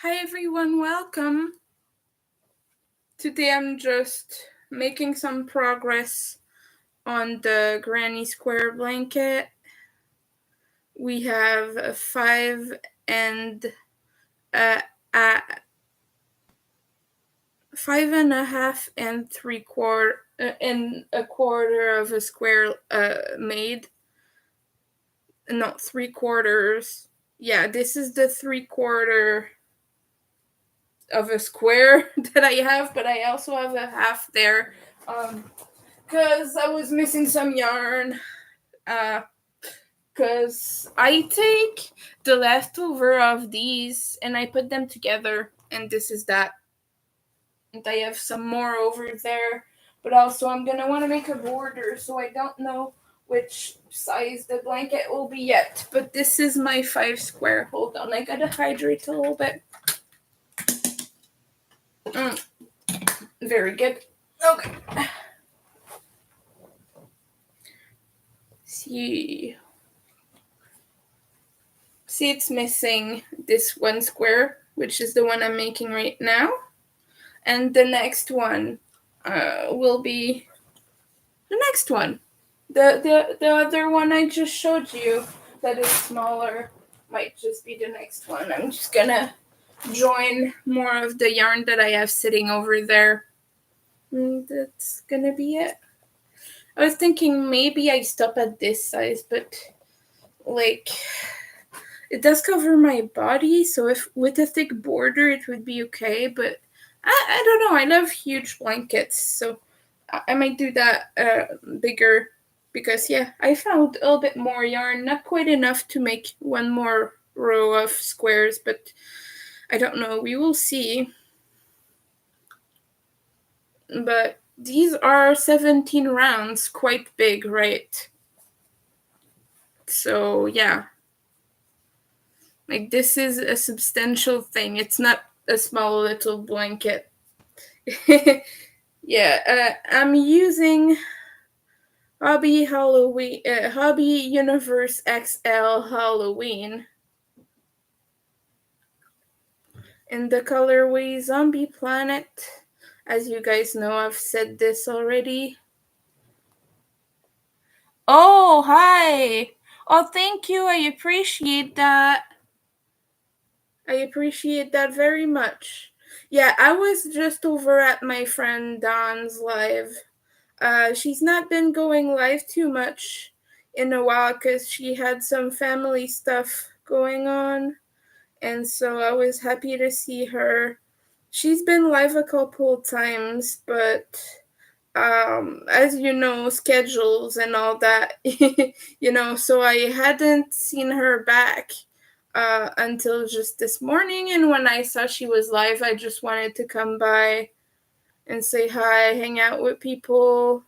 Hi everyone, welcome. Today I'm just making some progress on the granny square blanket. We have a 5 and a 5.5 and 3/4 and a quarter of a square made. Not 3/4. Yeah, this is the 3/4 of a square that I have, but I also have a half there. Because I was missing some yarn. Because I take the leftover of these and I put them together, and this is that. And I have some more over there, but also I'm gonna want to make a border, so I don't know which size the blanket will be yet. But this is my 5 square. Hold on, I gotta hydrate a little bit. Very good. Okay. See, it's missing this one square, which is the one I'm making right now, and the next one will be the next one. The other one I just showed you that is smaller might just be the next one. I'm just gonna join more of the yarn that I have sitting over there. And that's gonna be it. I was thinking maybe I stop at this size, but like it does cover my body, so if with a thick border it would be okay, but I don't know. I love huge blankets, so I might do that bigger because I found a little bit more yarn, not quite enough to make one more row of squares, but I don't know. We will see. But these are 17 rounds, quite big, right? So yeah, like this is a substantial thing. It's not a small little blanket. Yeah, I'm using Hobby Universe XL Halloween in the colorway Zombie Planet. As you guys know, I've said this already. Oh, hi! Oh, thank you. I appreciate that. I appreciate that very much. Yeah, I was just over at my friend Dawn's live. She's not been going live too much in a while because she had some family stuff going on. And so I was happy to see her. She's been live a couple times, but as you know, schedules and all that, so I hadn't seen her back until just this morning. And when I saw she was live, I just wanted to come by and say hi, hang out with people.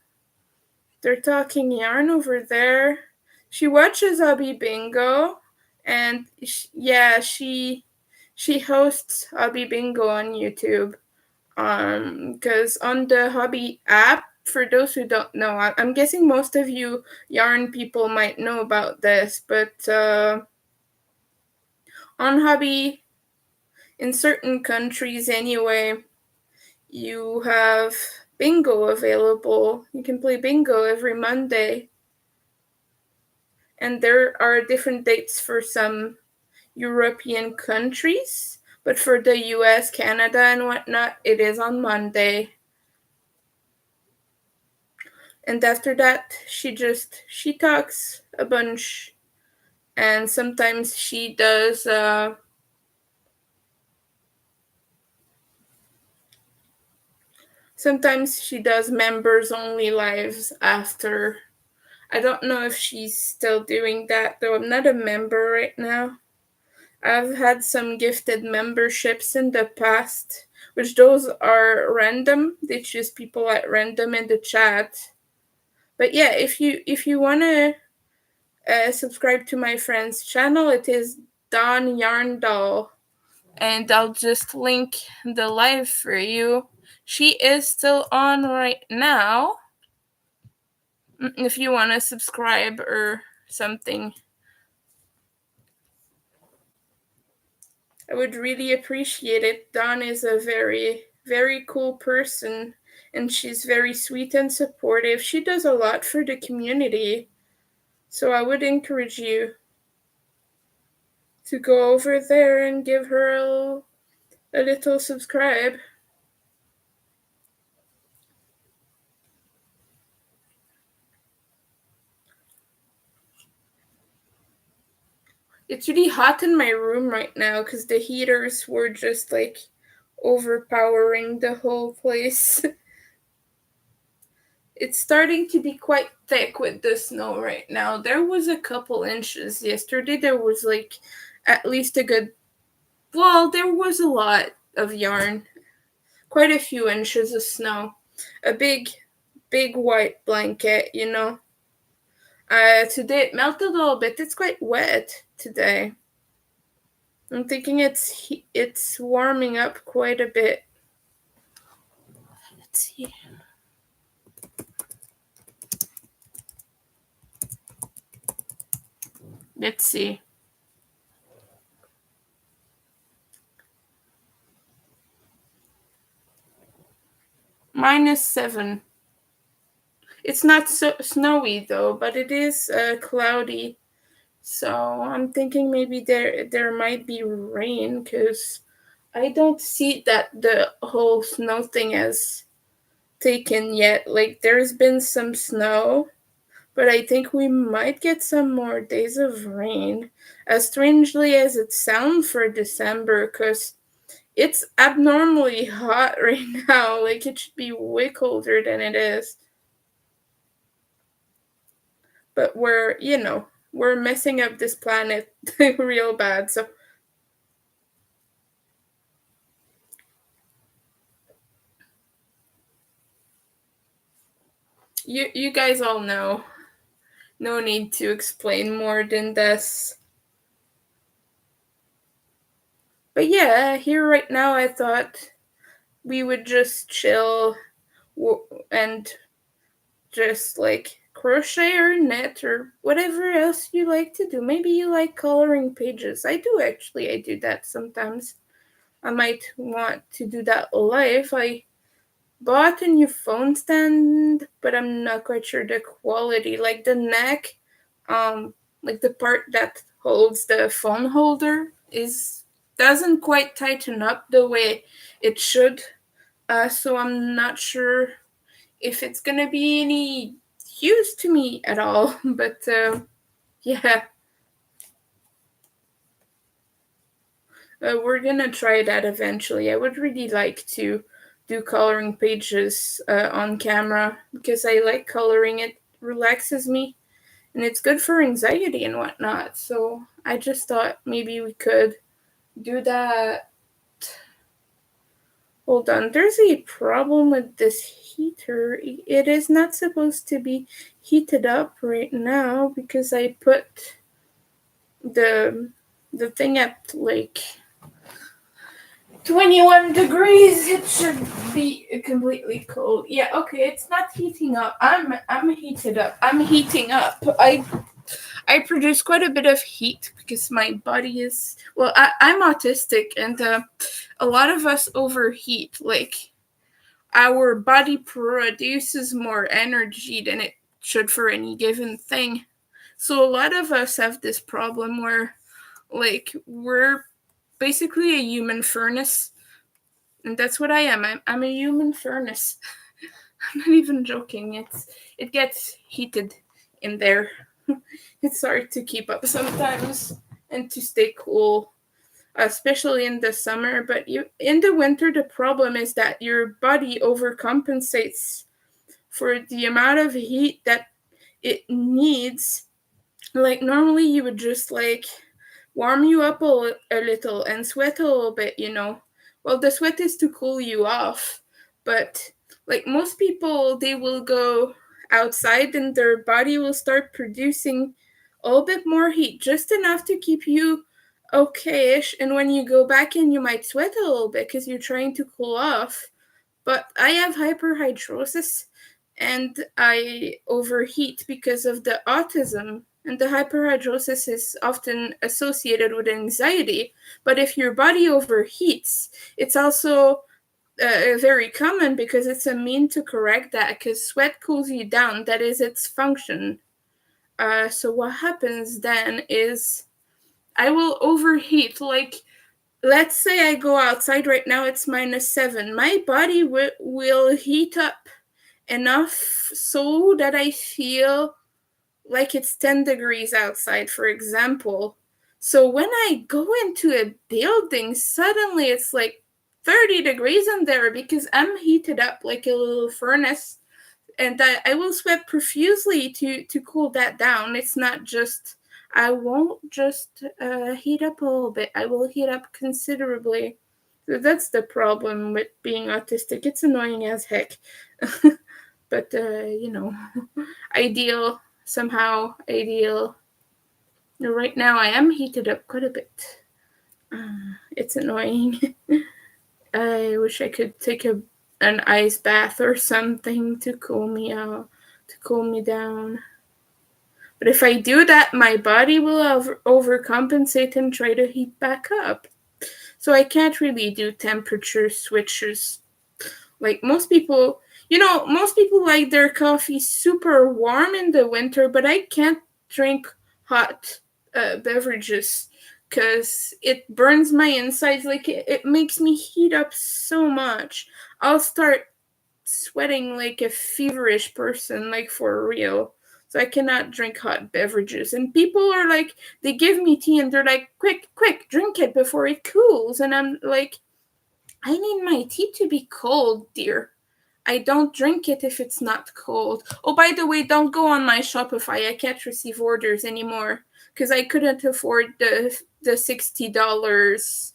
They're talking yarn over there. She watches Hobby Bingo, and she hosts Hobby Bingo on YouTube. Because on the Hobby app, for those who don't know, I'm guessing most of you yarn people might know about this, but on Hobby, in certain countries anyway, you have bingo available. You can play bingo every Monday. And there are different dates for some European countries, but for the US, Canada, and whatnot, it is on Monday. And after that, she talks a bunch, and sometimes she does members only lives after. I don't know if she's still doing that, though. I'm not a member right now. I've had some gifted memberships in the past, which those are random. They choose people at random in the chat. But yeah, if you want to subscribe to my friend's channel, it is Dawn Yarn Doll. And I'll just link the live for you. She is still on right now. If you want to subscribe or something. I would really appreciate it. Dawn is a very, very cool person, and she's very sweet and supportive. She does a lot for the community. So I would encourage you to go over there and give her a little subscribe. It's really hot in my room right now because the heaters were just like overpowering the whole place. It's starting to be quite thick with the snow right now. There was a couple inches yesterday. There was like at least a good, well, there was a lot of yarn, quite a few inches of snow. A big, big white blanket, you know. Today it melted a little bit. It's quite wet today. I'm thinking it's warming up quite a bit. Let's see. Let's see. -7. It's not so snowy though, but it is cloudy. So I'm thinking maybe there might be rain because I don't see that the whole snow thing has taken yet. Like there's been some snow, but I think we might get some more days of rain. As strangely as it sounds for December, because it's abnormally hot right now. Like it should be way colder than it is. But we're messing up this planet real bad. So you guys all know. No need to explain more than this. But yeah, here right now I thought we would just chill and just like crochet or knit or whatever else you like to do. Maybe you like coloring pages. I do actually. I do that sometimes. I might want to do that live. I bought a new phone stand, but I'm not quite sure the quality. Like the neck, like the part that holds the phone holder is doesn't quite tighten up the way it should. So I'm not sure if it's gonna be any use to me at all. But yeah, we're gonna try that eventually. I would really like to do coloring pages on camera because I like coloring. It relaxes me and it's good for anxiety and whatnot. So I just thought maybe we could do that. Hold on, there's a problem with this heater. It is not supposed to be heated up right now because I put the the thing at like 21 degrees. It should be completely cold. Yeah, okay, it's not heating up. I'm heated up. I'm heating up. I produce quite a bit of heat because my body is, well, I'm autistic, and a lot of us overheat. Like our body produces more energy than it should for any given thing. So a lot of us have this problem where like we're basically a human furnace, and that's what I am. I'm a human furnace. I'm not even joking. It gets heated in there. It's hard to keep up sometimes and to stay cool, especially in the summer. But in the winter, the problem is that your body overcompensates for the amount of heat that it needs. Like normally, you would just like warm you up a little and sweat a little bit, you know. Well, the sweat is to cool you off, but like most people, they will go outside and their body will start producing a little bit more heat, just enough to keep you okay-ish. And when you go back in, you might sweat a little bit because you're trying to cool off. But I have hyperhidrosis and I overheat because of the autism And the hyperhidrosis is often associated with anxiety. But if your body overheats, it's also very common because it's a mean to correct that, because sweat cools you down. That is its function. So what happens then is I will overheat. Like, let's say I go outside right now, it's -7. My body will heat up enough so that I feel like it's 10 degrees outside, for example. So when I go into a building, suddenly it's like 30 degrees in there because I'm heated up like a little furnace. And I will sweat profusely to cool that down. It's not just, I won't just heat up a little bit. I will heat up considerably. So that's the problem with being autistic. It's annoying as heck. But, ideal, somehow ideal. Right now I am heated up quite a bit. It's annoying. I wish I could take an ice bath or something to cool me out, to cool me down. But if I do that, my body will overcompensate and try to heat back up. So I can't really do temperature switches. Like most people, most people like their coffee super warm in the winter, but I can't drink hot beverages because it burns my insides. Like it makes me heat up so much. I'll start sweating like a feverish person, like for real. So I cannot drink hot beverages. And people are like, they give me tea and they're like, quick, quick, drink it before it cools. And I'm like, I need my tea to be cold, dear. I don't drink it if it's not cold. Oh, by the way, don't go on my Shopify. I can't receive orders anymore because I couldn't afford the $60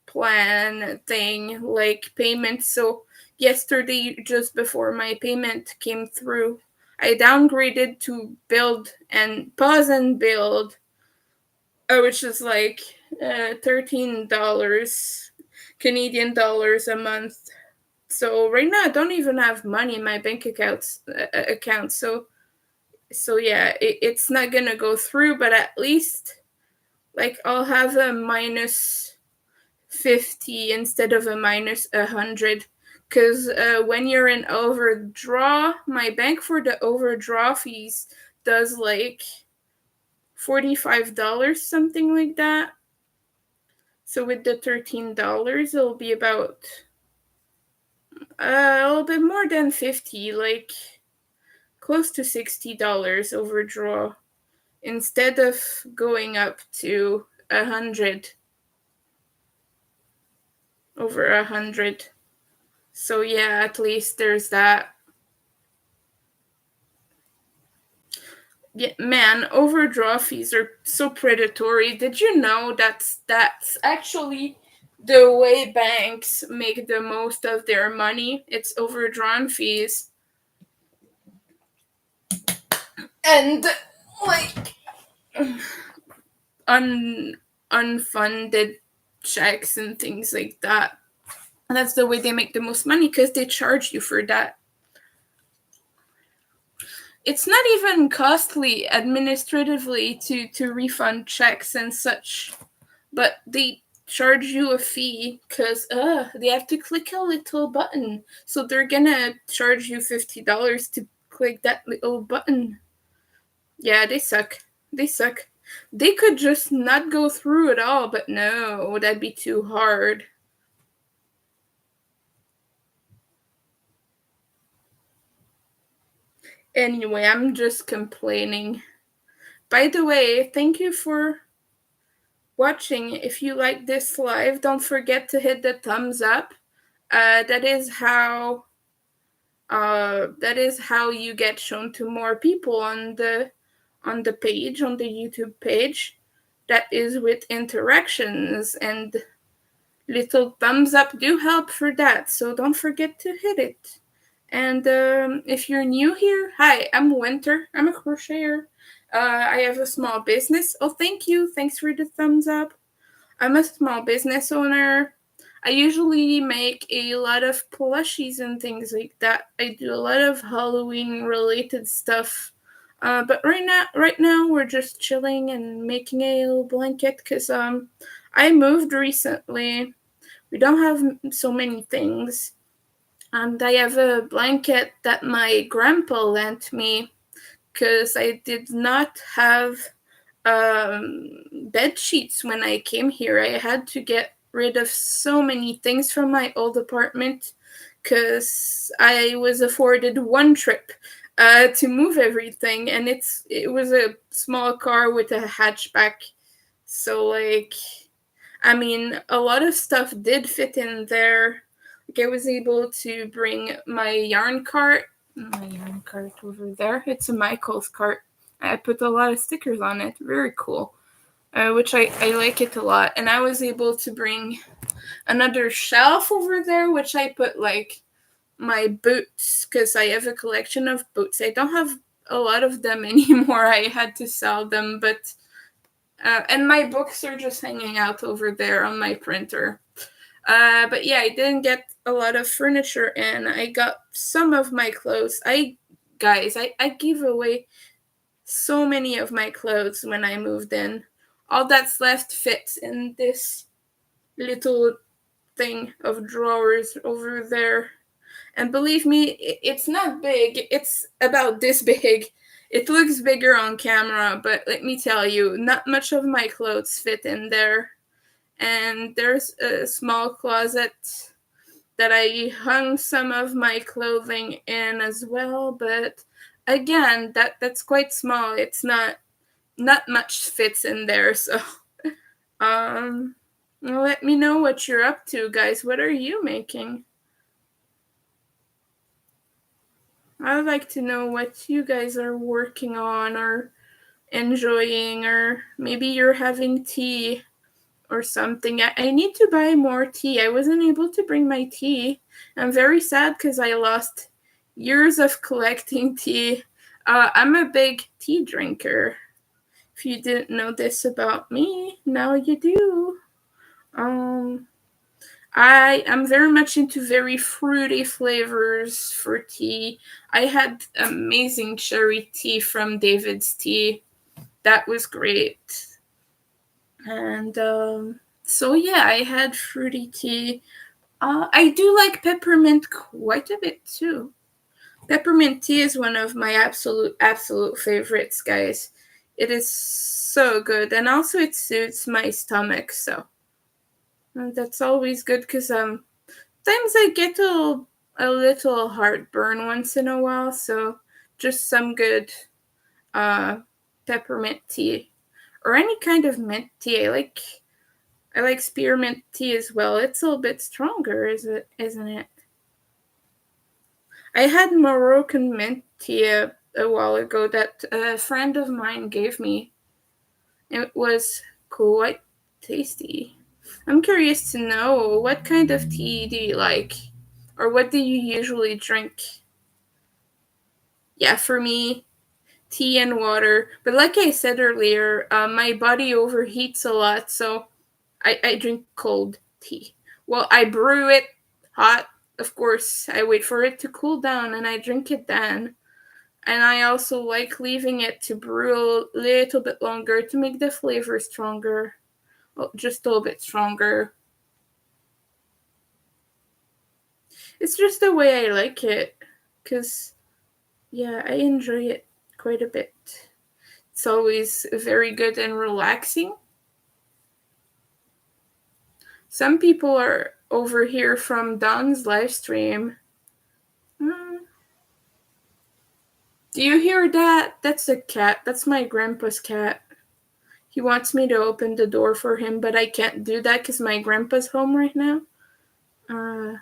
plan thing, like payment. So yesterday, just before my payment came through, I downgraded to build and pause and build, which is like $13 Canadian dollars a month. So right now I don't even have money in my bank account. So yeah, it's not gonna go through. But at least like I'll have a -50 instead of a -100. Because when you're in overdraw, my bank for the overdraw fees does like $45, something like that. So with the $13, it'll be about a little bit more than 50, like close to $60 overdraw, instead of going up to 100, over 100. So yeah, at least there's that. Yeah, man, overdraw fees are so predatory. Did you know that's actually the way banks make the most of their money? It's overdrawn fees. And like unfunded checks and things like that. And that's the way they make the most money, because they charge you for that. It's not even costly administratively to refund checks and such, but they charge you a fee because they have to click a little button. So they're gonna charge you $50 to click that little button. Yeah, they suck. They suck. They could just not go through at all, but no, that'd be too hard. Anyway, I'm just complaining. By the way, thank you for watching. If you like this live, don't forget to hit the thumbs up. That is how you get shown to more people on the page, on the YouTube page. That is with interactions, and little thumbs up do help for that, so don't forget to hit it. And if you're new here, hi, I'm Winter. I'm a crocheter. I have a small business. Oh, thank you. Thanks for the thumbs up. I'm a small business owner. I usually make a lot of plushies and things like that. I do a lot of Halloween related stuff. But right now we're just chilling and making a little blanket because I moved recently. We don't have so many things, and I have a blanket that my grandpa lent me because I did not have bed sheets when I came here. I had to get rid of so many things from my old apartment because I was afforded one trip to move everything, and it was a small car with a hatchback. So like, I mean, a lot of stuff did fit in there. Like I was able to bring my yarn cart. My yarn cart over there. It's a Michael's cart. I put a lot of stickers on it. Very cool. Which I like it a lot. And I was able to bring another shelf over there, which I put like my boots, because I have a collection of boots. I don't have a lot of them anymore. I had to sell them, but and my books are just hanging out over there on my printer. But yeah, I didn't get a lot of furniture in. I got some of my clothes. I gave away so many of my clothes when I moved in. All that's left fits in this little thing of drawers over there. And believe me, it's not big. It's about this big. It looks bigger on camera, but let me tell you, not much of my clothes fit in there. And there's a small closet that I hung some of my clothing in as well, but again, that's quite small. It's not much fits in there, so um let me know what you're up to, guys. What are you making? I'd like to know what you guys are working on or enjoying, or maybe you're having tea or something. I need to buy more tea. I wasn't able to bring my tea. I'm very sad because I lost years of collecting tea. I'm a big tea drinker. If you didn't know this about me, now you do. Um, I am very much into very fruity flavors for tea. I had amazing cherry tea from David's Tea. That was great. And so yeah, I had fruity tea. I do like peppermint quite a bit too. Peppermint tea is one of my absolute favorites, guys. It is so good, and also it suits my stomach. So that's always good because sometimes I get a little heartburn once in a while. So just some good uh peppermint tea or any kind of mint tea. I like spearmint tea as well. It's a little bit stronger, isn't it? I had Moroccan mint tea a while ago that a friend of mine gave me. It was quite tasty. I'm curious to know, what kind of tea do you like? Or what do you usually drink? Yeah, for me, tea and water. But like I said earlier, my body overheats a lot, so I drink cold tea. Well, I brew it hot. Of course, I wait for it to cool down and I drink it then. And I also like leaving it to brew a little bit longer to make the flavor stronger. Well, just a little bit stronger. It's just the way I like it. Because, yeah, I enjoy it quite a bit. It's always very good and relaxing. Some people are over here from Don's live stream. Hmm. Do you hear that? That's a cat. That's my grandpa's cat. He wants me to open the door for him, but I can't do that because my grandpa's home right now. Uh,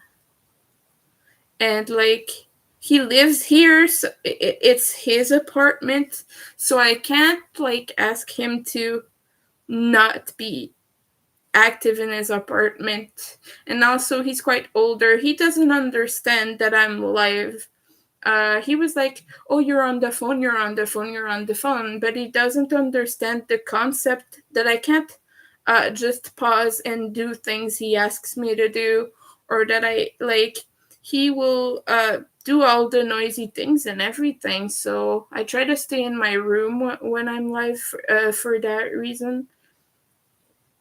and like, he lives here, so it's his apartment, so I can't like ask him to not be active in his apartment. And also, he's quite older. He doesn't understand that I'm live. He was like, "Oh, you're on the phone, you're on the phone, you're on the phone," but he doesn't understand the concept that I can't just pause and do things he asks me to do, or that I like. he will do all the noisy things and everything. So I try to stay in my room when I'm live for that reason.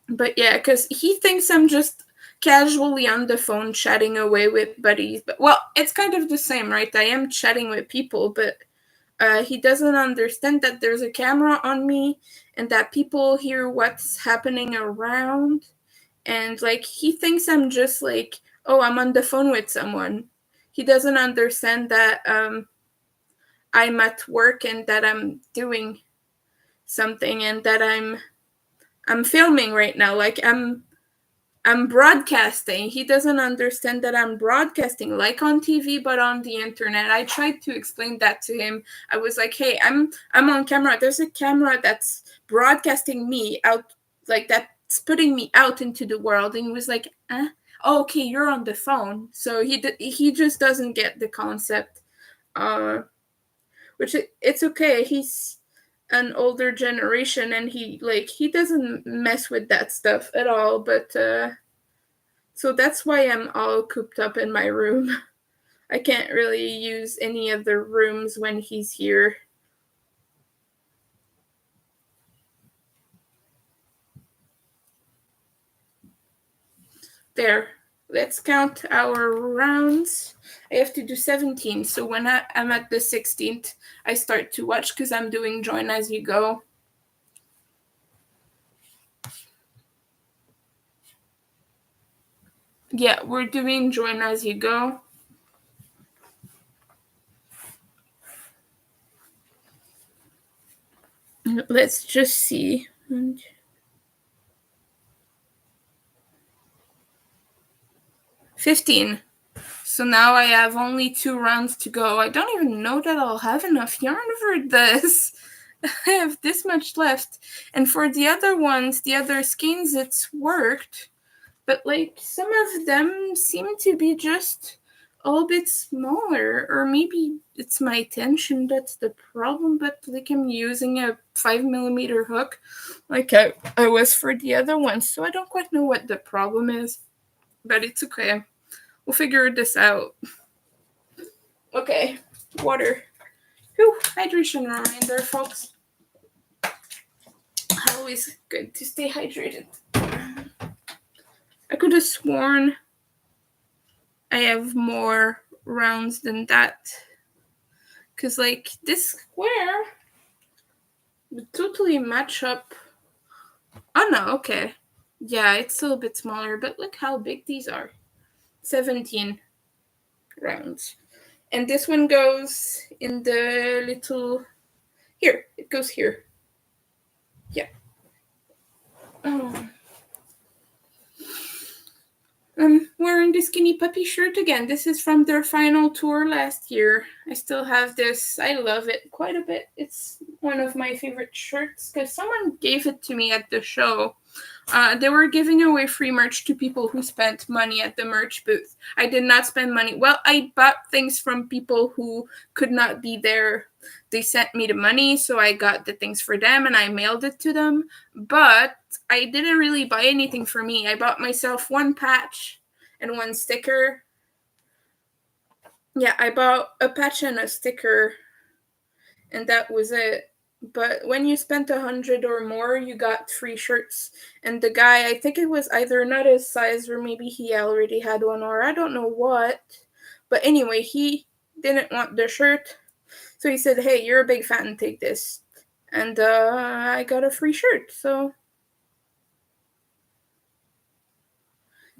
But yeah, because he thinks I'm just casually on the phone chatting away with buddies. But well, it's kind of the same, right? I am chatting with people, but he doesn't understand that there's a camera on me and that people hear what's happening around. And like he thinks I'm just like, oh, I'm on the phone with someone. He doesn't understand that I'm at work and that I'm doing something and that I'm filming right now. Like I'm broadcasting. He doesn't understand that I'm broadcasting, like on TV, but on the internet. I tried to explain that to him. I was like, "Hey, I'm on camera. There's a camera that's broadcasting me out, like that's putting me out into the world." And he was like, Oh, okay, you're on the phone." So he just doesn't get the concept. Which it's okay. He's an older generation, and he doesn't mess with that stuff at all. But so that's why I'm all cooped up in my room. I can't really use any of the rooms when he's here. There. Let's count our rounds. I have to do 17. So when I'm at the 16th, I start to watch because I'm doing join as you go. Yeah, we're doing join as you go. Let's just see. 15. So now I have only 2 rounds to go. I don't even know that I'll have enough yarn for this. I have this much left. And for the other ones, the other skeins, it's worked. But like some of them seem to be just a little bit smaller. Or maybe it's my tension that's the problem. But like I'm using a 5mm hook like I was for the other ones. So I don't quite know what the problem is. But it's okay. We'll figure this out. Okay, water. Whew, hydration reminder, folks. Always good to stay hydrated. I could have sworn I have more rounds than that. Because, like, this square would totally match up. Oh, no, okay. Yeah, it's still a bit smaller, but look how big these are. 17 rounds. And this one goes in the little... Here, it goes here. Yeah. Oh. I'm wearing the Skinny Puppy shirt again. This is from their final tour last year. I still have this. I love it quite a bit. It's one of my favorite shirts because someone gave it to me at the show. They were giving away free merch to people who spent money at the merch booth. I did not spend money. Well, I bought things from people who could not be there. They sent me the money, so I got the things for them and I mailed it to them. But I didn't really buy anything for me. I bought myself one patch and one sticker. Yeah, I bought a patch and a sticker, and that was it. But when you spent 100 or more, you got free shirts. And the guy, I think it was either not his size or maybe he already had one or I don't know what. But anyway, he didn't want the shirt. So he said, hey, you're a big fan, take this. And I got a free shirt, so...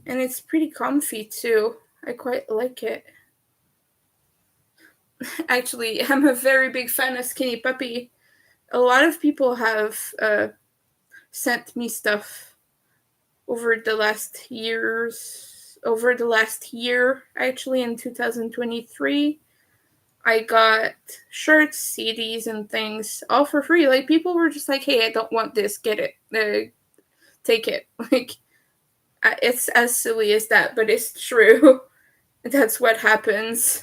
And it's pretty comfy, too. I quite like it. Actually, I'm a very big fan of Skinny Puppy. A lot of people have sent me stuff over the last year, actually, in 2023. I got shirts, CDs, and things all for free. Like, people were just like, hey, I don't want this, get it. Take it. Like, it's as silly as that, but it's true. That's what happens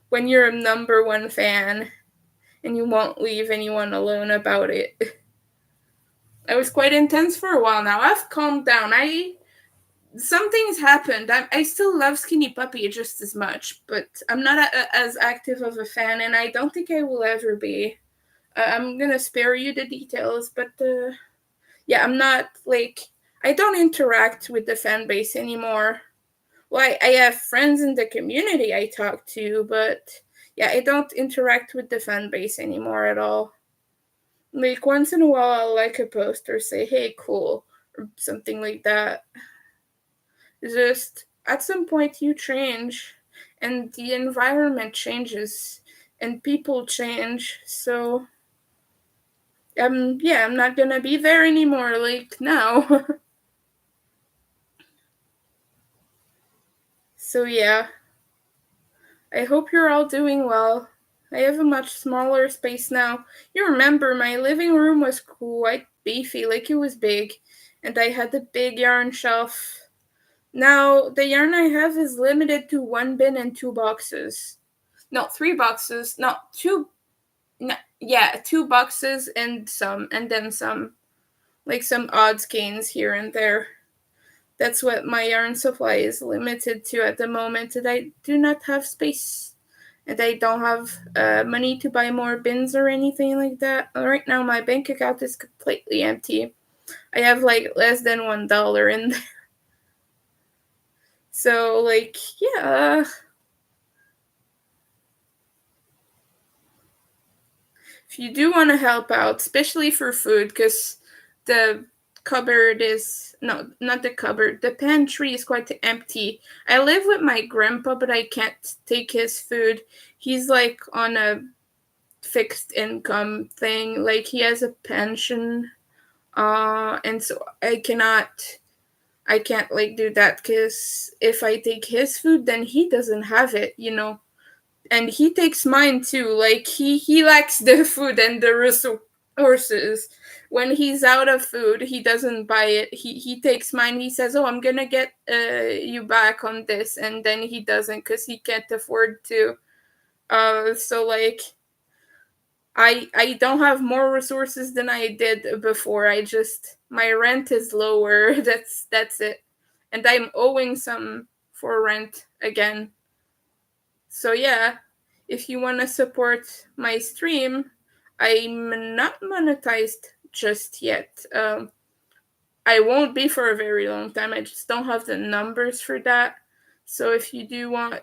when you're a number one fan and you won't leave anyone alone about it. I was quite intense for a while now. I've calmed down. I some things happened. I still love Skinny Puppy just as much, but I'm not as active of a fan, and I don't think I will ever be. I'm gonna spare you the details, but yeah, I'm not like I don't interact with the fan base anymore. Well, I have friends in the community I talk to, but yeah, I don't interact with the fan base anymore at all. Like once in a while, I'll like a post or say, "Hey, cool," or something like that. Just at some point, you change, and the environment changes, and people change. So, yeah, I'm not gonna be there anymore. Like now. So yeah, I hope you're all doing well. I have a much smaller space now. You remember my living room was quite beefy, like it was big, and I had a big yarn shelf. Now the yarn I have is limited to one bin and two boxes. No, three boxes. No, two. No, yeah, two boxes and then some, like some odd skeins here and there. That's what my yarn supply is limited to at the moment, and I do not have space. And I don't have money to buy more bins or anything like that. Right now, my bank account is completely empty. I have like less than $1 in there. So, like, yeah. If you do want to help out, especially for food, because the cupboard is no, not the cupboard. The pantry is quite empty. I live with my grandpa, but I can't take his food. He's like on a fixed income thing. Like he has a pension, and so I can't like do that because if I take his food, then he doesn't have it, you know. And he takes mine too. Like he lacks the food and the resources. When he's out of food, he doesn't buy it. He takes mine. He says, "Oh, I'm gonna get you back on this," and then he doesn't because he can't afford to. So like I don't have more resources than I did before. I just my rent is lower. That's it. And I'm owing some for rent again. So yeah, if you want to support my stream, I'm not monetized just yet. I won't be for a very long time. I just don't have the numbers for that. So if you do want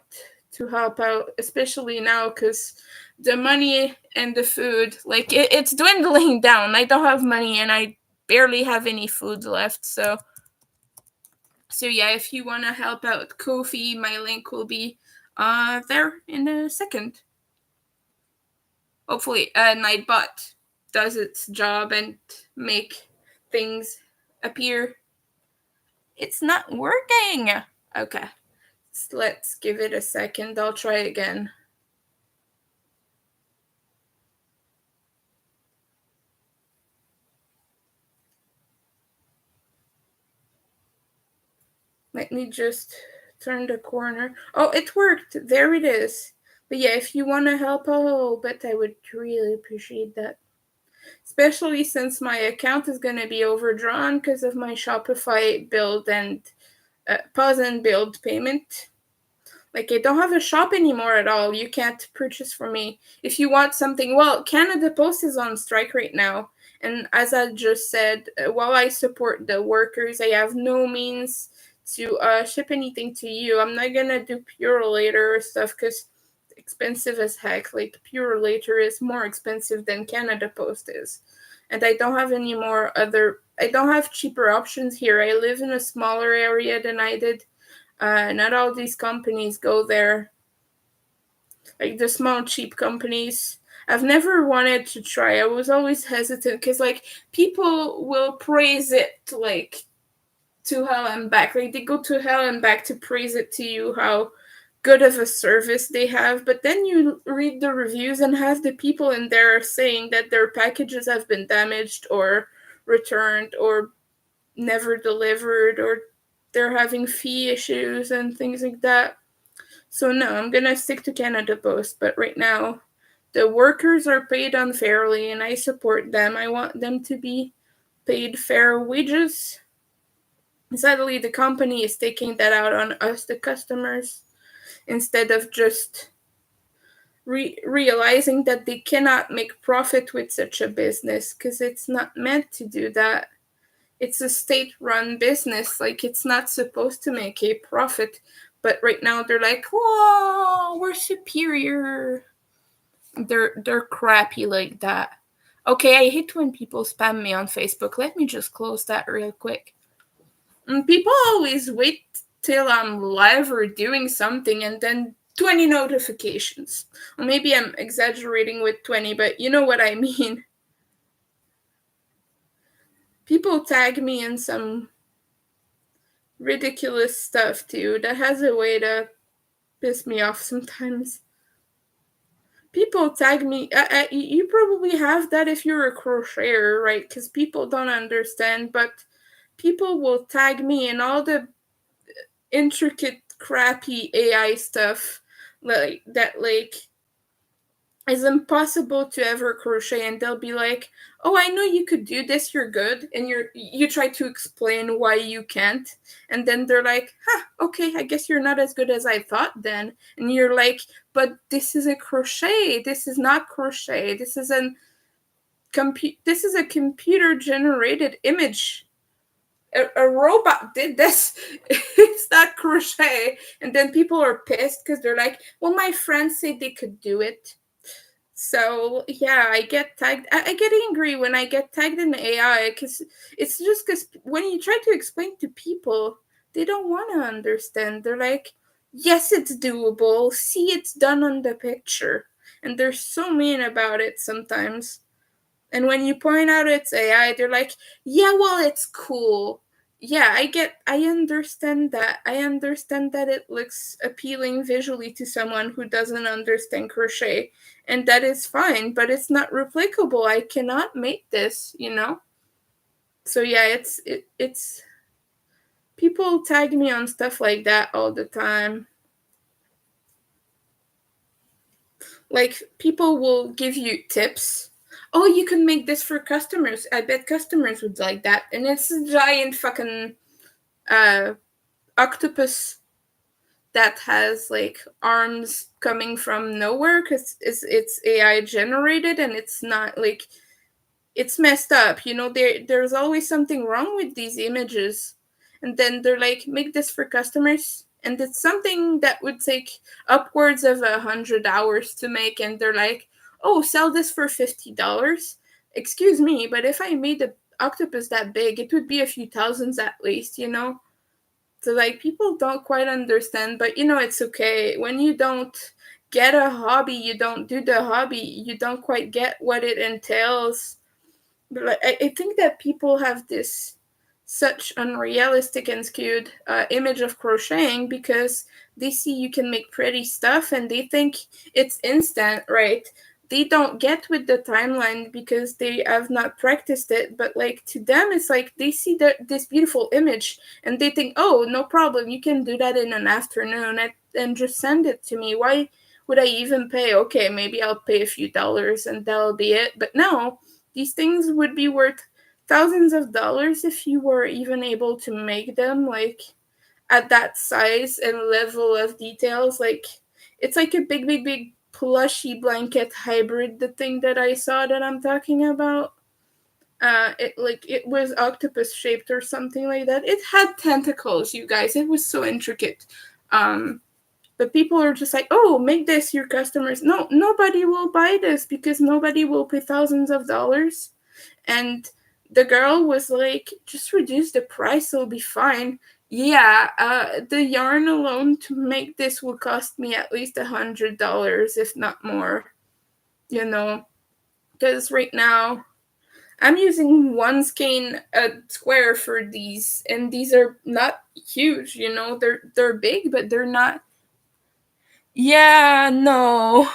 to help out, especially now, because the money and the food, like it's dwindling down. I don't have money and I barely have any food left. So yeah, if you want to help out Kofi, my link will be there in a second. Hopefully, Nightbot does its job and make things appear. It's not working. Okay, so let's give it a second. I'll try again. Let me just turn the corner. Oh, it worked. There it is. But yeah, if you want to help a little bit, I would really appreciate that. Especially since my account is going to be overdrawn because of my Shopify build and pause and build payment. Like, I don't have a shop anymore at all. You can't purchase from me. If you want something, well, Canada Post is on strike right now. And as I just said, while I support the workers, I have no means to ship anything to you. I'm not going to do Pure Later or stuff because it's expensive as heck. Like, Pure Later is more expensive than Canada Post is. And I don't have any more I don't have cheaper options here. I live in a smaller area than I did. Not all these companies go there. Like the small, cheap companies. I've never wanted to try. I was always hesitant because, like, people will praise it, like, to hell and back. Like, they go to hell and back to praise it to you how good of a service they have. But then you read the reviews, and half the people in there are saying that their packages have been damaged or returned or never delivered or they're having fee issues and things like that. So no, I'm gonna stick to Canada Post, but right now the workers are paid unfairly and I support them. I want them to be paid fair wages. Sadly, the company is taking that out on us, the customers, instead of just realizing that they cannot make profit with such a business, because it's not meant to do that. It's a state-run business. Like, it's not supposed to make a profit. But right now they're like, whoa, we're superior. They're crappy like that. Okay, I hate when people spam me on Facebook. Let me just close that real quick. And people always wait till I'm live or doing something and then 20 notifications. Or maybe I'm exaggerating with 20, but you know what I mean. People tag me in some ridiculous stuff too that has a way to piss me off sometimes. People tag me. You probably have that if you're a crocheter, right? Because people don't understand, but people will tag me in all the intricate, crappy AI stuff like that, like is impossible to ever crochet, and they'll be like, oh, I know you could do this, you're good, and you try to explain why you can't, and then they're like, okay, I guess you're not as good as I thought then, and you're like, but this is a crochet, this is not crochet, this is this is a computer generated image. A robot did this. It's not crochet. And then people are pissed because they're like, well, my friends said they could do it. So yeah, I get tagged. I get angry when I get tagged in AI, because it's just because when you try to explain to people, they don't want to understand. They're like, yes, it's doable. See, it's done on the picture. And they're so mean about it sometimes. And when you point out it's AI, they're like, yeah, well, it's cool. Yeah, I understand that. I understand that it looks appealing visually to someone who doesn't understand crochet. And that is fine, but it's not replicable. I cannot make this, you know? So yeah, it's people tag me on stuff like that all the time. Like, people will give you tips. Oh, you can make this for customers. I bet customers would like that. And it's a giant fucking uh octopus that has like arms coming from nowhere, because it's AI generated, and it's not like, it's messed up. You know, there's always something wrong with these images. And then they're like, make this for customers, and it's something that would take upwards of 100 hours to make, and they're like, oh, sell this for $50. Excuse me, but if I made the octopus that big, it would be a few thousands at least, you know? So like, people don't quite understand, but you know, it's okay. When you don't get a hobby, you don't do the hobby, you don't quite get what it entails. But like, I think that people have this such unrealistic and skewed image of crocheting, because they see you can make pretty stuff and they think it's instant, right? They don't get with the timeline because they have not practiced it. But like, to them, it's like they see this beautiful image and they think, oh, no problem, you can do that in an afternoon and just send it to me. Why would I even pay? Okay, maybe I'll pay a few dollars and that'll be it. But no, these things would be worth thousands of dollars if you were even able to make them like at that size and level of details. Like, it's like a big plushy blanket hybrid, the thing that I saw that I'm talking about. It was octopus shaped or something like that. It had tentacles, you guys. It was so intricate. But people are just like, oh, make this your customers. No, nobody will buy this because nobody will pay thousands of dollars. And the girl was like, just reduce the price, it'll be fine. Yeah, the yarn alone to make this will cost me at least $100, if not more. You know, because right now I'm using one skein a square for these, and these are not huge. You know, they're big, but they're not. Yeah, no.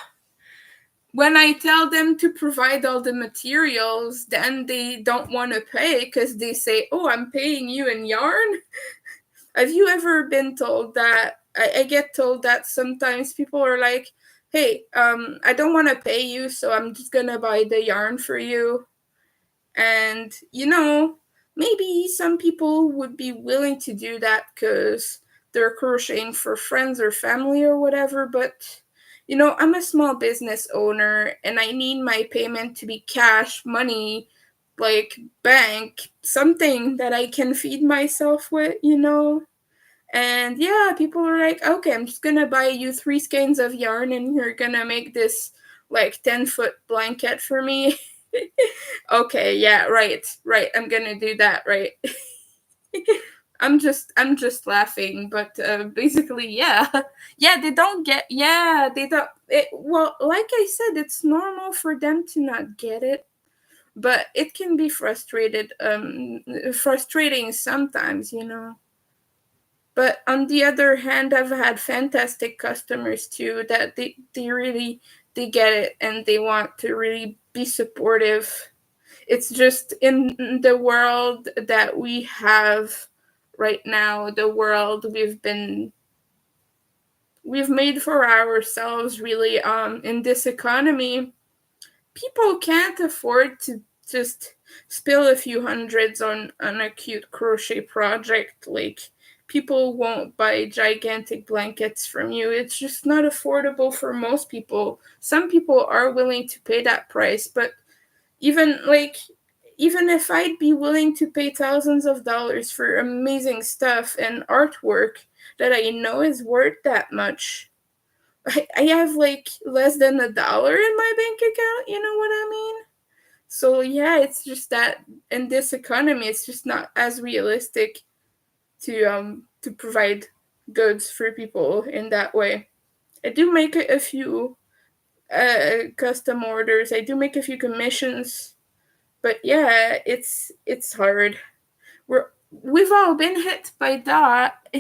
When I tell them to provide all the materials, then they don't want to pay because they say, oh, I'm paying you in yarn. Have you ever been told that? I get told that sometimes people are like, hey, I don't want to pay you, so I'm just going to buy the yarn for you. And, you know, maybe some people would be willing to do that because they're crocheting for friends or family or whatever, but I'm a small business owner and I need my payment to be cash money, like bank, something that I can feed myself with. And yeah, people are like, okay, I'm just gonna buy you 3 skeins of yarn and you're gonna make this like 10-foot blanket for me. Okay, yeah, right. I'm gonna do that, right? I'm just laughing, but basically, yeah, yeah. They don't. Well, like I said, it's normal for them to not get it, but it can be frustrating sometimes. But on the other hand, I've had fantastic customers too that they really they get it and they want to really be supportive. It's just in the world that we have right now, the world we've made for ourselves really in this economy, people can't afford to just spill a few hundreds on a cute crochet project. Like, people won't buy gigantic blankets from you. It's just not affordable for most people. Some people are willing to pay that price, but even like even if I'd be willing to pay thousands of dollars for amazing stuff and artwork that I know is worth that much, I have like less than $1 in my bank account, you know what I mean? So yeah, it's just that in this economy it's just not as realistic to provide goods for people in that way. I do make a few custom orders. I do make a few commissions, but yeah, it's hard. We've all been hit by that.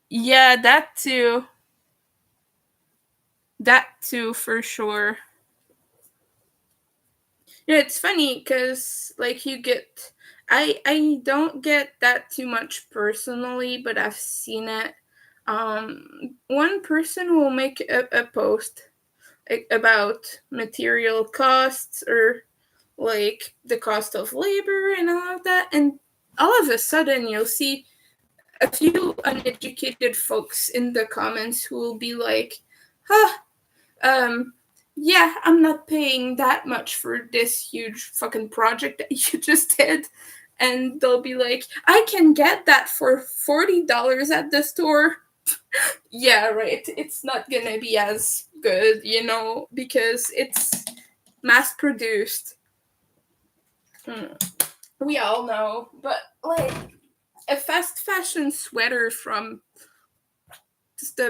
Yeah, that too. That too, for sure. Yeah, it's funny because like you get, I don't get that too much personally, but I've seen it. One person will make a post about material costs or like the cost of labor and all of that, and all of a sudden you'll see a few uneducated folks in the comments who will be like, huh, um, yeah, I'm not paying that much for this huge fucking project that you just did. And they'll be like, I can get that for $40 at the store. Yeah, right. It's not gonna be as good, because it's mass produced. We all know. But, like, a fast fashion sweater from just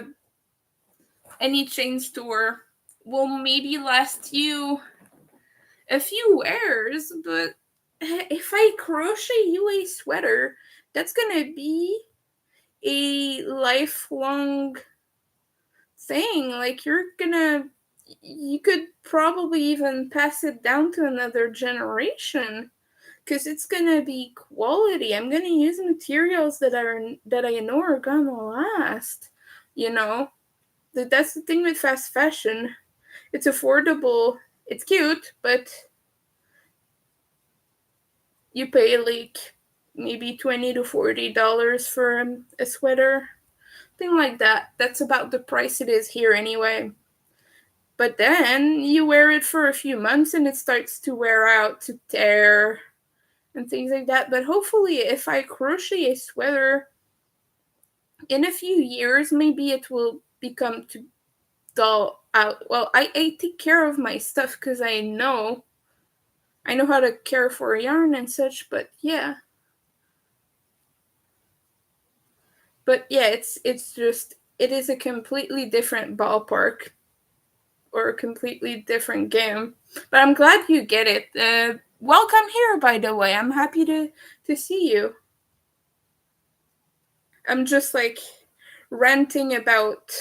any chain store will maybe last you a few wears, but if I crochet you a sweater, that's gonna be a lifelong thing. Like, you could probably even pass it down to another generation because it's gonna be quality. I'm gonna use materials that I know are gonna last. You know, that's the thing with fast fashion. It's affordable. It's cute, but you pay like maybe $20 to $40 for a sweater, thing like that. That's about the price it is here anyway. But then you wear it for a few months and it starts to wear out, to tear, and things like that. But hopefully, if I crochet a sweater in a few years, maybe it will become to dull out. Well, I take care of my stuff because I know how to care for yarn and such. But yeah, it's just it is a completely different ballpark or a completely different game. But I'm glad you get it. Welcome here, by the way. I'm happy to see you. I'm just like ranting about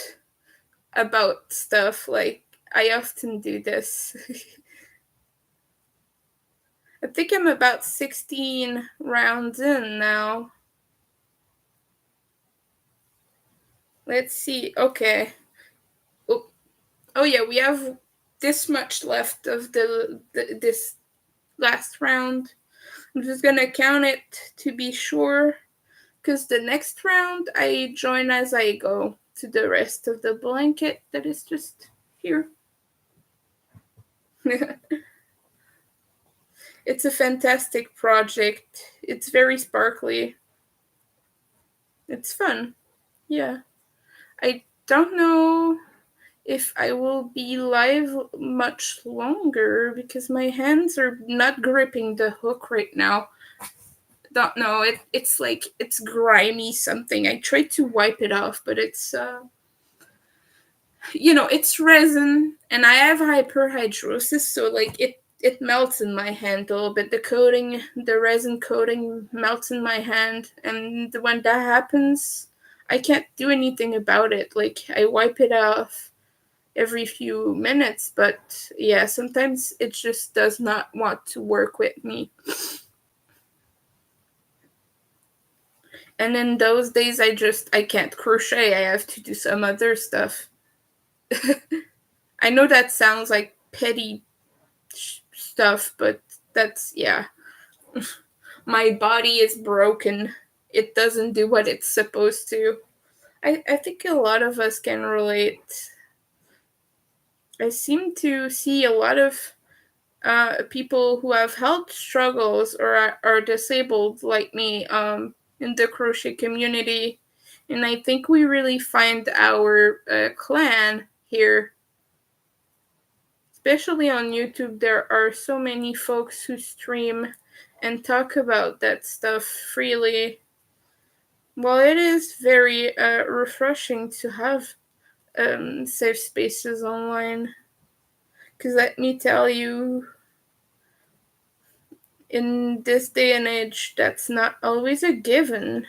stuff. Like, I often do this. I think I'm about 16 rounds in now. Let's see. Okay. Oh, oh yeah, we have this much left of this. last round. I'm just gonna count it to be sure, because the next round I join as I go to the rest of the blanket that is just here. It's a fantastic project. It's very sparkly. It's fun. Yeah. I don't know if I will be live much longer because my hands are not gripping the hook right now. Don't know. It's like it's grimy something. I tried to wipe it off, but it's it's resin and I have hyperhidrosis, so like it melts in my hand a little bit. The resin coating melts in my hand, and when that happens, I can't do anything about it. Like I wipe it off every few minutes, but yeah, sometimes it just does not want to work with me. And in those days I can't crochet. I have to do some other stuff. I know that sounds like petty stuff, but that's, yeah. My body is broken. It doesn't do what it's supposed to. I think a lot of us can relate. I seem to see a lot of people who have health struggles or are disabled like me in the crochet community. And I think we really find our clan here. Especially on YouTube, there are so many folks who stream and talk about that stuff freely. Well, it is very refreshing to have safe spaces online. Because let me tell you, in this day and age, that's not always a given.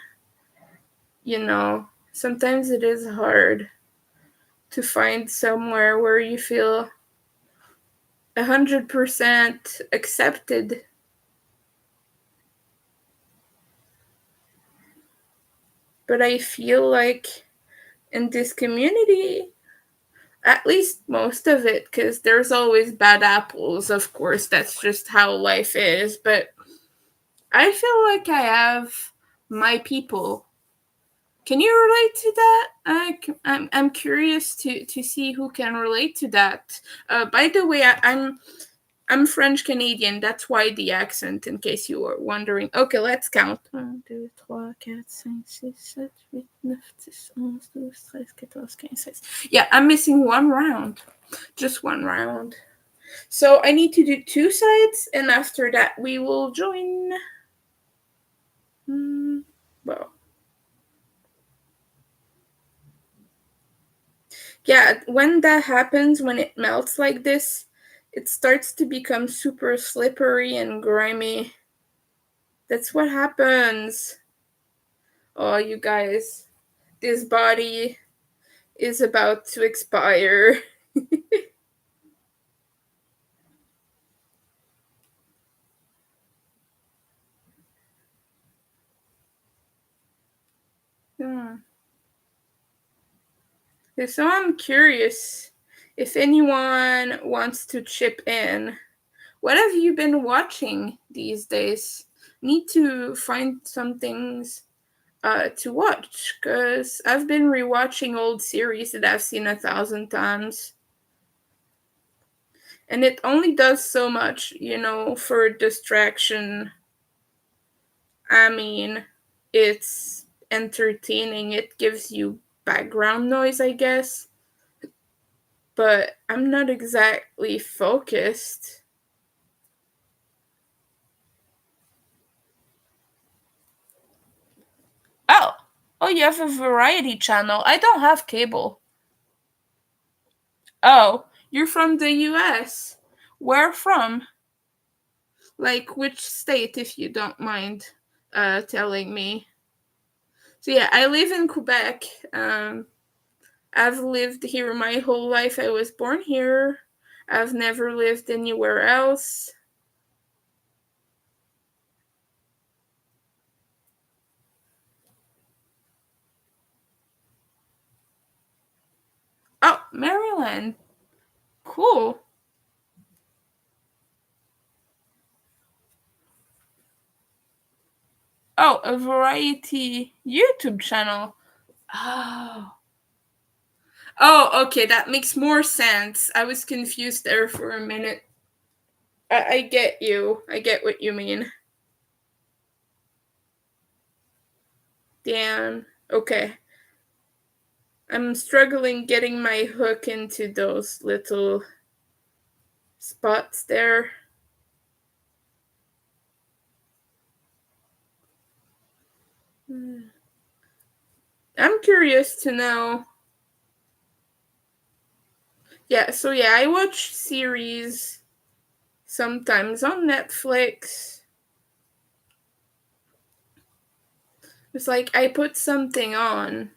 Sometimes it is hard to find somewhere where you feel 100% accepted. But I feel like in this community, at least most of it, because there's always bad apples, of course, that's just how life is, but I feel like I have my people. Can you relate to that? I'm curious to see who can relate to that. By the way, I'm French Canadian. That's why the accent, in case you were wondering. Okay, let's count. 1, 2, 3, 4, 5, 6, 7, 8, 9, 10, 11, 12, 13, 14, 15, 16. Yeah, I'm missing one round. Just one round. So I need to do 2 sides, and after that we will join. Well. Yeah, when that happens, when it melts like this, it starts to become super slippery and grimy. That's what happens. Oh, you guys, this body is about to expire. Hmm. So I'm curious if anyone wants to chip in. What have you been watching these days? Need to find some things to watch, because I've been rewatching old series that I've seen 1,000 times. And it only does so much, for distraction. I mean, it's entertaining, it gives you background noise, I guess, but I'm not exactly focused. Oh, oh, you have a variety channel. I don't have cable. Oh, you're from the US. Where from? Like which state, if you don't mind telling me. So yeah, I live in Quebec. I've lived here my whole life. I was born here. I've never lived anywhere else. Oh, Maryland. Cool. Oh, a variety YouTube channel. Oh. Oh, okay, that makes more sense. I was confused there for a minute. I get you. I get what you mean. Damn. Okay. I'm struggling getting my hook into those little spots there. I'm curious to know. Yeah, so yeah, I watch series sometimes on Netflix. It's like I put something on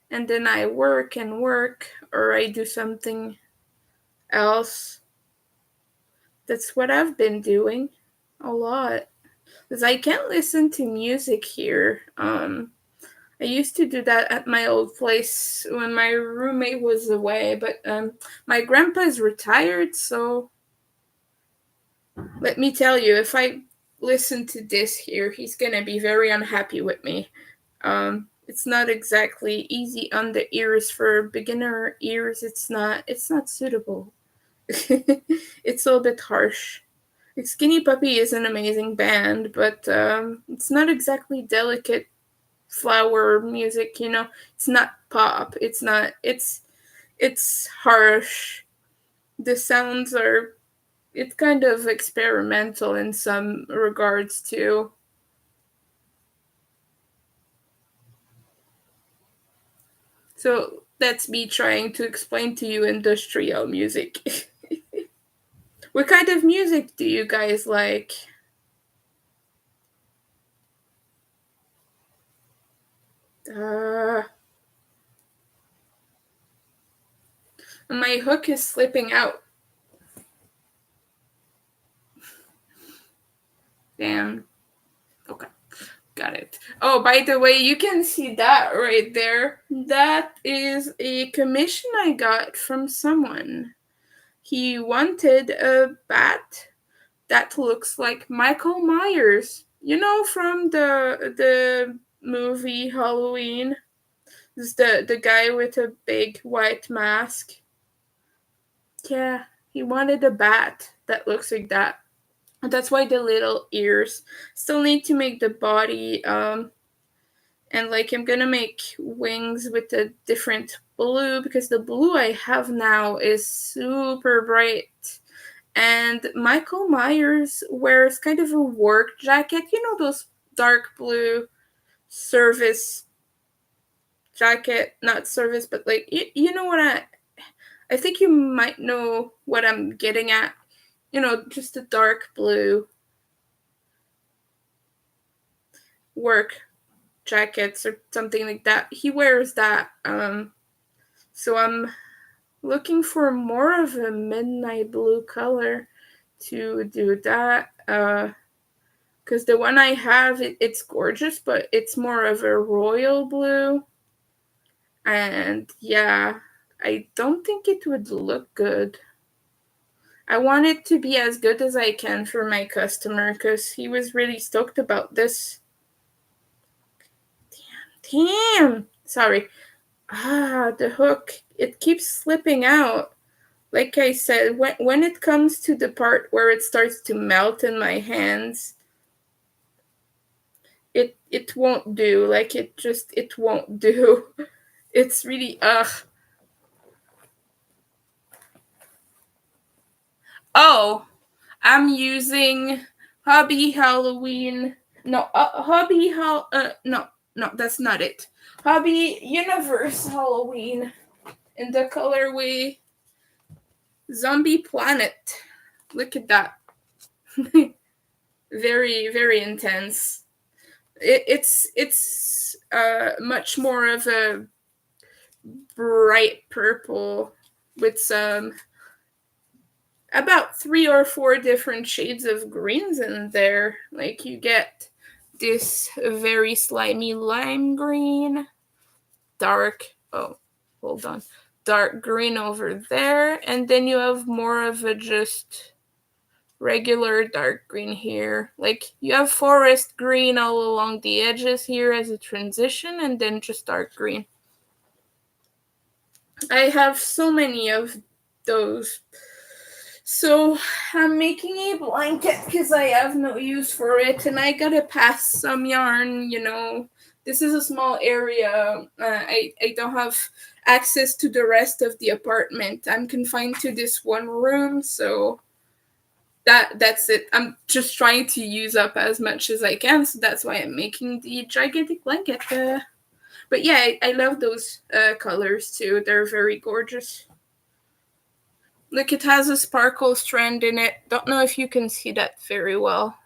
and then I work and work or I do something else. That's what I've been doing a lot. Because I can't listen to music here. I used to do that at my old place when my roommate was away, but my grandpa is retired, so let me tell you, if I listen to this here, he's gonna be very unhappy with me. It's not exactly easy on the ears for beginner ears. It's not suitable. It's a little bit harsh. Skinny Puppy is an amazing band, but it's not exactly delicate flower music. It's not pop. It's not. It's harsh. The sounds are. It's kind of experimental in some regards too. So that's me trying to explain to you industrial music. What kind of music do you guys like? Uh, my hook is slipping out. Damn. Okay. Got it. Oh, by the way, you can see that right there. That is a commission I got from someone. He wanted a bat that looks like Michael Myers. From the movie Halloween. It's the guy with a big white mask. Yeah, he wanted a bat that looks like that. That's why the little ears. Still need to make the body. And like I'm gonna make wings with a different blue because the blue I have now is super bright. And Michael Myers wears kind of a work jacket. Those dark blue service jacket, not service, but like you know what I think you might know what I'm getting at. Just a dark blue work jackets or something like that. He wears that. So I'm looking for more of a midnight blue color to do that. Because the one I have, it's gorgeous, but it's more of a royal blue. And yeah, I don't think it would look good. I want it to be as good as I can for my customer because he was really stoked about this. Damn! Sorry. The hook. It keeps slipping out. Like I said, when it comes to the part where it starts to melt in my hands, it won't do. Like it won't do. It's really Oh, I'm using Hobby Halloween. No, no, that's not it. Hobby Universe Halloween in the colorway Zombie Planet. Look at that. Very, very intense. It's much more of a bright purple with some about 3 or 4 different shades of greens in there. Like you get this very slimy lime green, dark, oh, hold on, dark green over there, and then you have more of a just regular dark green here. Like you have forest green all along the edges here as a transition, and then just dark green. I have so many of those. So I'm making a blanket because I have no use for it, and I gotta pass some yarn. This is a small area. I don't have access to the rest of the apartment. I'm confined to this one room, so that's it. I'm just trying to use up as much as I can, so that's why I'm making the gigantic blanket. But yeah, I love those colors too. They're very gorgeous. Look, it has a sparkle strand in it. Don't know if you can see that very well.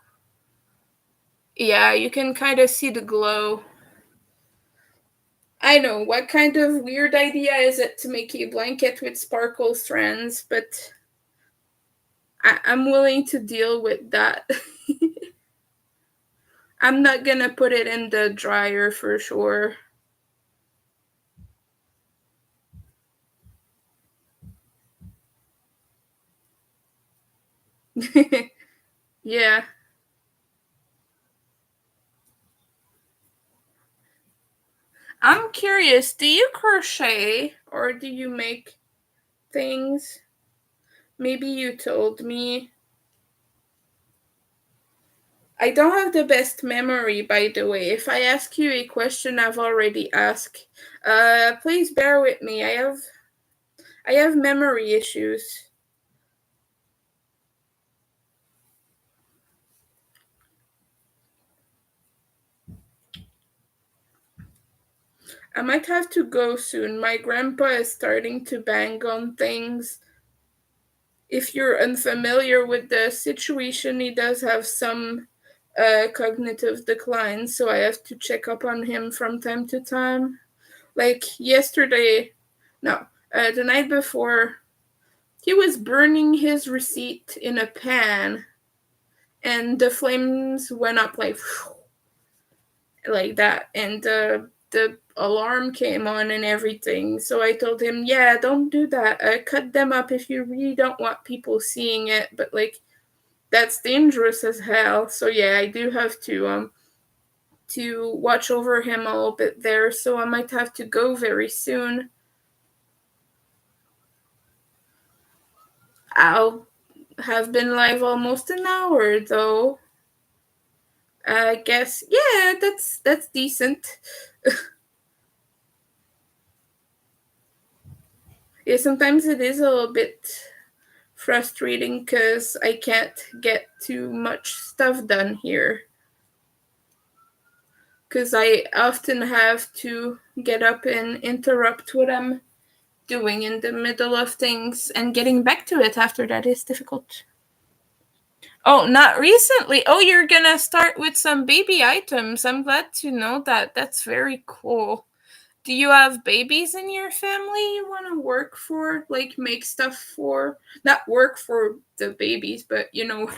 Yeah, you can kind of see the glow. I know, what kind of weird idea is it to make a blanket with sparkle strands, but I'm willing to deal with that. I'm not gonna put it in the dryer for sure. Yeah. I'm curious, do you crochet or do you make things? Maybe you told me. I don't have the best memory, by the way. If I ask you a question I've already asked, please bear with me. I have memory issues. I might have to go soon. My grandpa is starting to bang on things. If you're unfamiliar with the situation, he does have some cognitive decline, so I have to check up on him from time to time. Like yesterday, no, the night before, he was burning his receipt in a pan, and the flames went up like that, and the alarm came on and everything. So I told him, "Yeah, don't do that. Cut them up if you really don't want people seeing it." But like, that's dangerous as hell. So yeah, I do have to watch over him a little bit there. So I might have to go very soon. I'll have been live almost an hour though. I guess yeah, that's decent. Yeah, sometimes it is a little bit frustrating because I can't get too much stuff done here. Because I often have to get up and interrupt what I'm doing in the middle of things, and getting back to it after that is difficult. Oh, not recently. Oh, you're gonna start with some baby items. I'm glad to know that. That's very cool. Do you have babies in your family you want to work for? Like, make stuff for? Not work for the babies, but you know.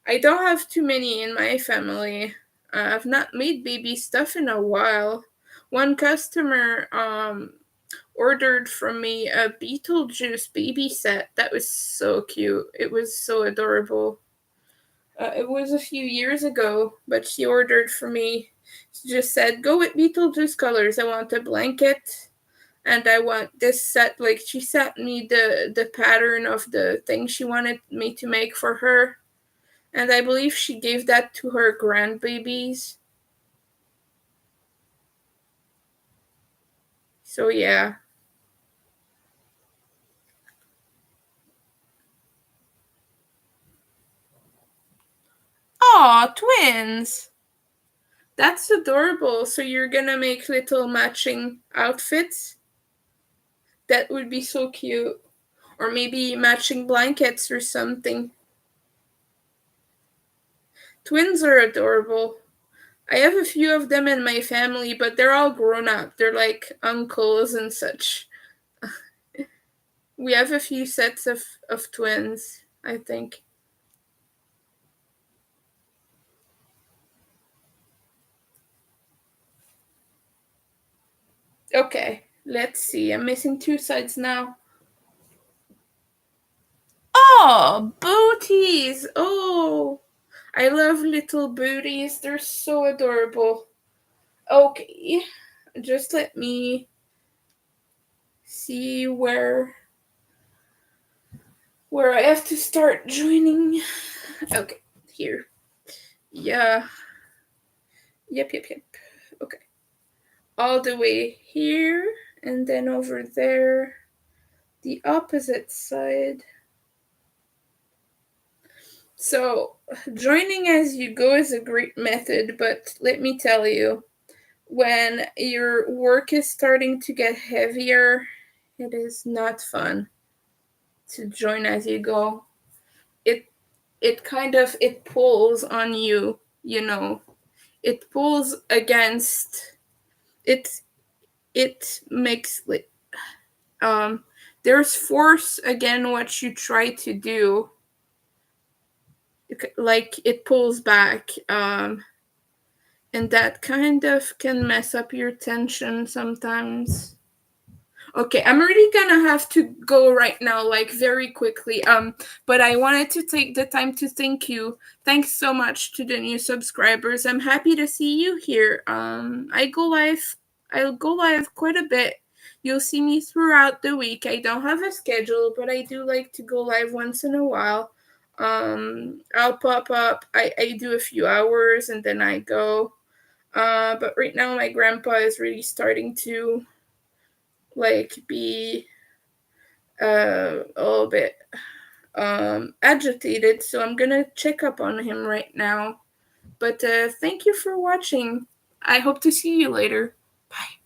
I don't have too many in my family. I've not made baby stuff in a while. One customer ordered from me a Beetlejuice baby set. That was so cute. It was so adorable. It was a few years ago, but she ordered for me. She just said, "Go with Beetlejuice colors. I want a blanket, and I want this set." Like, she sent me the pattern of the thing she wanted me to make for her, and I believe she gave that to her grandbabies. So yeah. Aw, twins. That's adorable. So you're gonna make little matching outfits? That would be so cute. Or maybe matching blankets or something. Twins are adorable. I have a few of them in my family, but they're all grown up. They're like uncles and such. We have a few sets of twins, I think. Okay, let's see. I'm missing two sides now. Oh, booties. Oh, I love little booties. They're so adorable. Okay, just let me see where I have to start joining. Okay, here. Yeah. Yep. Okay. All the way here and then over there. The opposite side. So, joining as you go is a great method, but let me tell you, when your work is starting to get heavier, it is not fun to join as you go. It kind of it pulls on you, you know. It pulls against it it makes um there's force again what you try to do, like it pulls back, and that kind of can mess up your tension sometimes. Okay, I'm really gonna have to go right now, like very quickly. But I wanted to take the time to thank you. Thanks so much to the new subscribers. I'm happy to see you here. I'll go live quite a bit. You'll see me throughout the week. I don't have a schedule, but I do like to go live once in a while. I'll pop up. I do a few hours and then I go. But right now my grandpa is really starting to like be a little bit agitated, so I'm gonna check up on him right now. But thank you for watching. I hope to see you later. Bye.